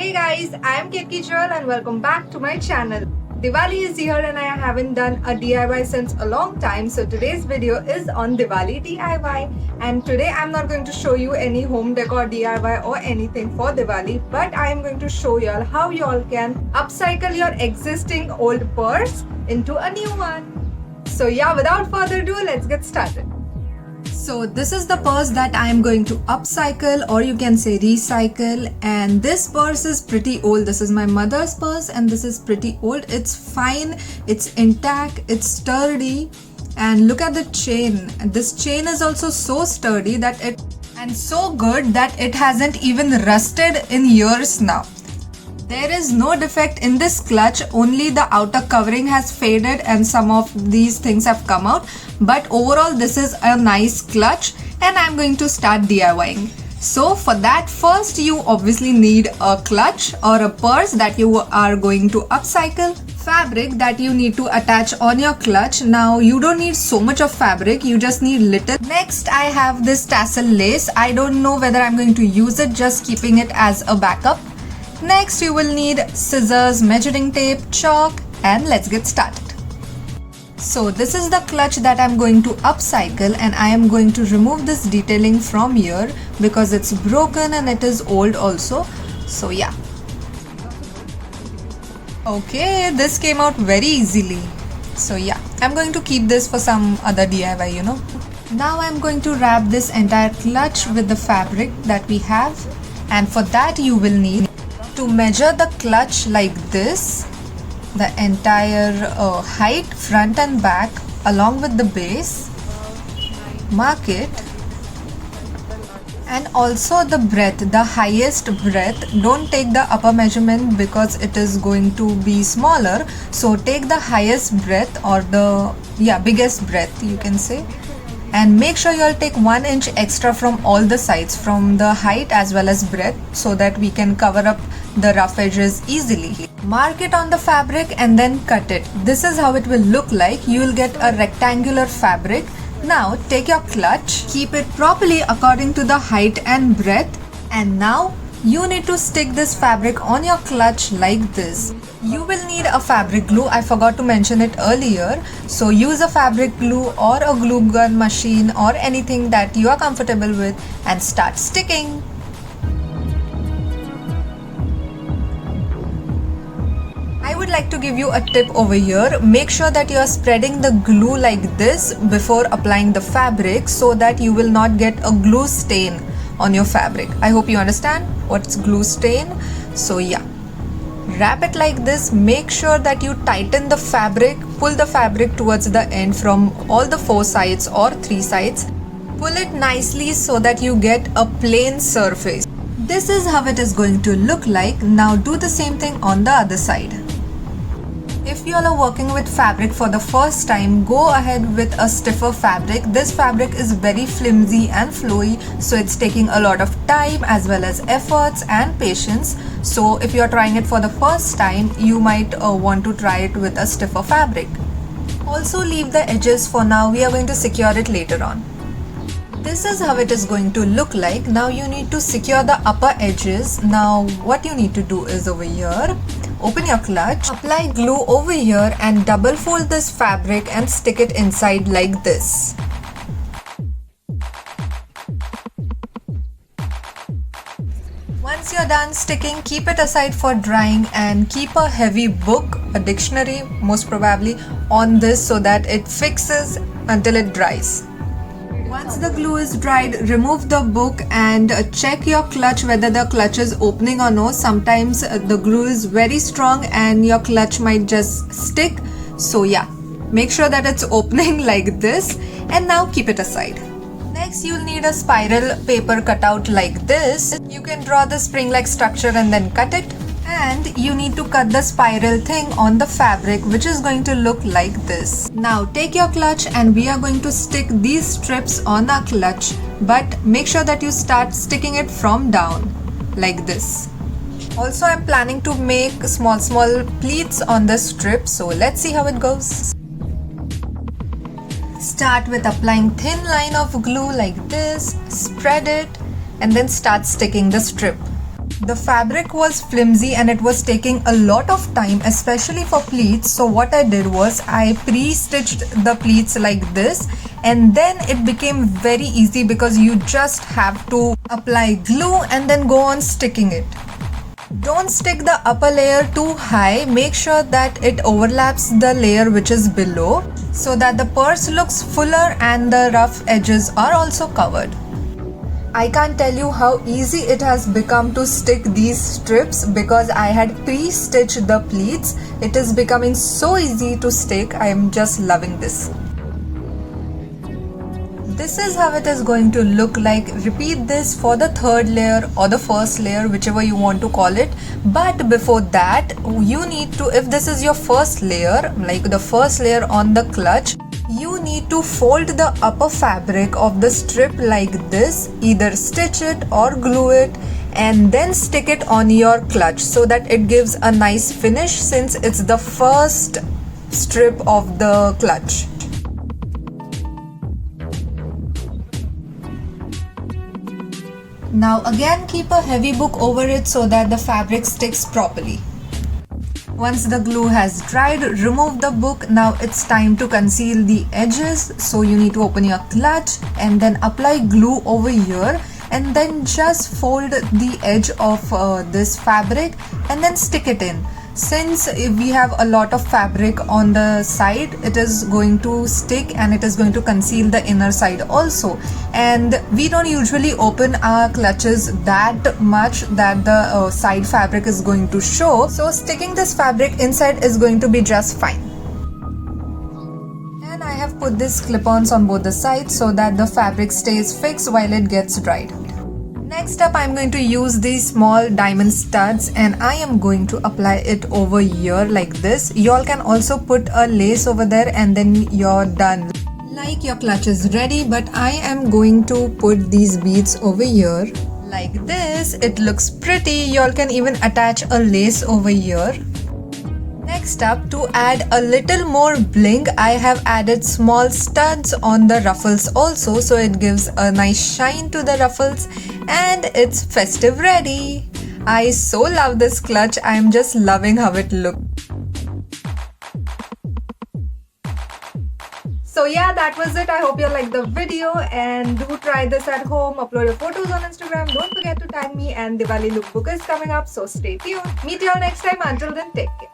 Hey guys, I am Ketki Joil and welcome back to my channel. Diwali is here and I haven't done a DIY since a long time, so today's video is on Diwali DIY. And today I'm not going to show you any home decor DIY or anything for Diwali, but I am going to show y'all how y'all can upcycle your existing old purse into a new one. So yeah, without further ado, let's get started. So this is the purse that I am going to upcycle, or you can say recycle, and this purse is pretty old. This is my mother's purse and this is pretty old. It's fine, it's intact, it's sturdy, and look at the chain. This chain is also so sturdy that and so good that it hasn't even rusted in years now. There is no defect in this clutch, only the outer covering has faded and some of these things have come out. But overall this is a nice clutch and I'm going to start DIYing. So for that, first you obviously need a clutch or a purse that you are going to upcycle. Fabric that you need to attach on your clutch. Now you don't need so much of fabric, you just need little. Next I have this tassel lace. I don't know whether I'm going to use it, just keeping it as a backup. Next you will need scissors, measuring tape, chalk, and let's get started. So this is the clutch that I'm going to upcycle, and I am going to remove this detailing from here because it's broken and it is old also. So yeah. Okay, this came out very easily. So yeah, I'm going to keep this for some other DIY, you know. Now I'm going to wrap this entire clutch with the fabric that we have, and for that you will need to measure the clutch like this, the entire height, front and back, along with the base. Mark it, and also the breadth, the highest breadth. Don't take the upper measurement because it is going to be smaller, so take the highest breadth, or the biggest breadth you can say, and make sure you'll take 1 inch extra from all the sides, from the height as well as breadth, so that we can cover up the rough edges easily. Mark it on the fabric and then cut it. This is how it will look like. You will get a rectangular fabric. Now take your clutch, keep it properly according to the height and breadth, and now you need to stick this fabric on your clutch like this. You will need a fabric glue. I forgot to mention it earlier. So use a fabric glue or a glue gun machine or anything that you are comfortable with and start sticking. I would like to give you a tip over here. Make sure that you are spreading the glue like this before applying the fabric, so that you will not get a glue stain on your fabric. I hope you understand what's glue stain. So yeah, wrap it like this. Make sure that you tighten the fabric, pull the fabric towards the end from all the 4 sides or 3 sides. Pull it nicely so that you get a plain surface. This is how it is going to look like. Now do the same thing on the other side. If you all are working with fabric for the first time, go ahead with a stiffer fabric. This fabric is very flimsy and flowy, so it's taking a lot of time as well as efforts and patience. So if you are trying it for the first time, you might want to try it with a stiffer fabric. Also leave the edges for now. We are going to secure it later on. This is how it is going to look like. Now you need to secure the upper edges. Now what you need to do is, over here, open your clutch, apply glue over here and double fold this fabric and stick it inside like this. Once you're done sticking, keep it aside for drying and keep a heavy book, a dictionary most probably, on this so that it fixes until it dries. Once the glue is dried, remove the book and check your clutch whether the clutch is opening or no. Sometimes the glue is very strong and your clutch might just stick. So yeah, make sure that it's opening like this, and now keep it aside. Next you'll need a spiral paper cutout like this. You can draw the spring-like structure and then cut it. And you need to cut the spiral thing on the fabric, which is going to look like this. Now take your clutch and we are going to stick these strips on our clutch, but make sure that you start sticking it from down like this. Also I'm planning to make small pleats on the strip, so let's see how it goes. Start with applying thin line of glue like this, spread it, and then start sticking the strip. The fabric was flimsy and it was taking a lot of time, especially for pleats. So what I did was I pre-stitched the pleats like this, and then it became very easy because you just have to apply glue and then go on sticking it. Don't stick the upper layer too high. Make sure that it overlaps the layer which is below so that the purse looks fuller and the rough edges are also covered. I can't tell you how easy it has become to stick these strips because I had pre-stitched the pleats. It is becoming so easy to stick. I am just loving this. This is how it is going to look like. Repeat this for the third layer or the first layer, whichever you want to call it. But before that, you need to, if this is your first layer, like the first layer on the clutch, you need to fold the upper fabric of the strip like this, either stitch it or glue it, and then stick it on your clutch so that it gives a nice finish since it's the first strip of the clutch. Now again, keep a heavy book over it so that the fabric sticks properly. Once the glue has dried, remove the book. Now it's time to conceal the edges. So you need to open your clutch and then apply glue over here, and then just fold the edge of this fabric and then stick it in. Since we have a lot of fabric on the side, it is going to stick and it is going to conceal the inner side also. And we don't usually open our clutches that much that the side fabric is going to show. So sticking this fabric inside is going to be just fine. And I have put these clip-ons on both the sides so that the fabric stays fixed while it gets dried. Next up, I'm going to use these small diamond studs and I am going to apply it over here like this. Y'all can also put a lace over there and then you're done. Like your clutch is ready, but I am going to put these beads over here like this. It looks pretty. Y'all can even attach a lace over here. Next up, to add a little more bling, I have added small studs on the ruffles also, so it gives a nice shine to the ruffles and it's festive ready. I so love this clutch. I am just loving how it looks. So yeah, that was it. I hope you liked the video and do try this at home. Upload your photos on Instagram. Don't forget to tag me, and Diwali lookbook is coming up, so stay tuned. Meet you all next time. Until then, take care.